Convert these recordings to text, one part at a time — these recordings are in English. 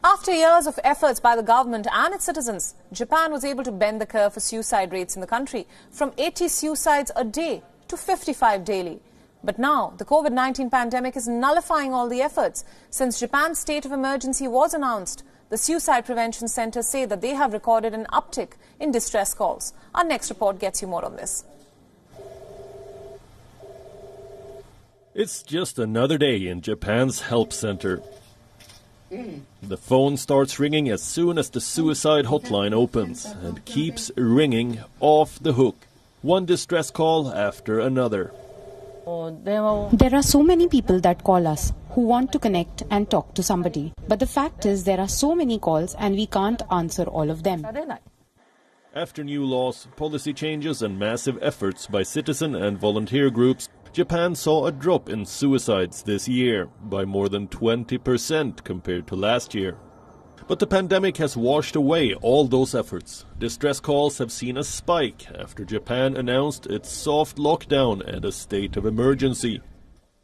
After years of efforts by the government and its citizens, Japan was able to bend the curve for suicide rates in the country from 80 suicides a day to 55 daily. But now, the COVID-19 pandemic is nullifying all the efforts. Since Japan's state of emergency was announced, the Suicide Prevention Centers say that they have recorded an uptick in distress calls. Our next report gets you more on this. It's just another day in Japan's help center. The phone starts ringing as soon as the suicide hotline opens and keeps ringing off the hook. One distress call after another. There are so many people that call us who want to connect and talk to somebody. But the fact is there are so many calls and we can't answer all of them. After new laws, policy changes and massive efforts by citizen and volunteer groups, Japan saw a drop in suicides this year by more than 20% compared to last year. But the pandemic has washed away all those efforts. Distress calls have seen a spike after Japan announced its soft lockdown and a state of emergency.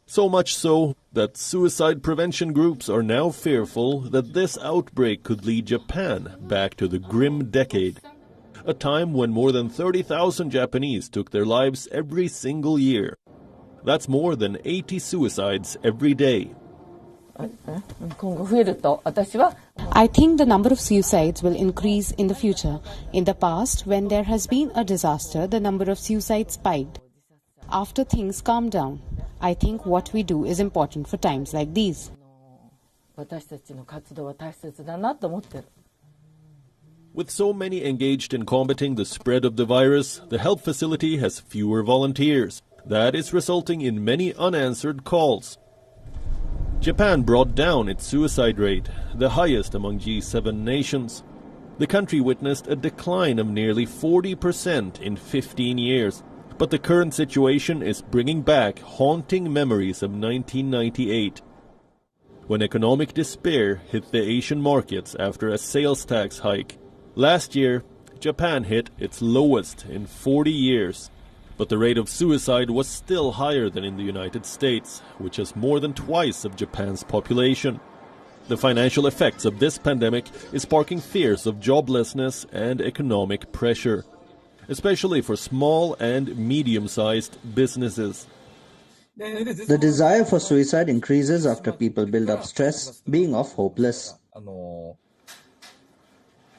So much so that suicide prevention groups are now fearful that this outbreak could lead Japan back to the grim decade. A time when more than 30,000 Japanese took their lives every single year. That's more than 80 suicides every day. I think the number of suicides will increase in the future. In the past, when there has been a disaster, the number of suicides spiked. After things calm down, I think what we do is important for times like these. With so many engaged in combating the spread of the virus, the help facility has fewer volunteers. That is resulting in many unanswered calls. Japan brought down its suicide rate, the highest among G7 nations. The country witnessed a decline of nearly 40% in 15 years. But the current situation is bringing back haunting memories of 1998, when economic despair hit the Asian markets after a sales tax hike. Last year, Japan hit its lowest in 40 years. But the rate of suicide was still higher than in the United States, which has more than twice of Japan's population. The financial effects of this pandemic is sparking fears of joblessness and economic pressure, especially for small and medium-sized businesses. The desire for suicide increases after people build up stress, being off hopeless.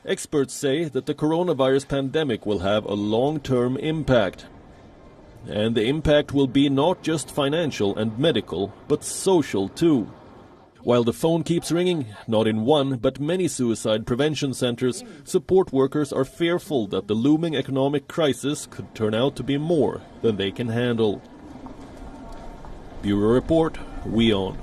Experts say that the coronavirus pandemic will have a long-term impact. And the impact will be not just financial and medical, but social too. While the phone keeps ringing, not in one, but many suicide prevention centers, support workers are fearful that the looming economic crisis could turn out to be more than they can handle. Bureau Report, WION.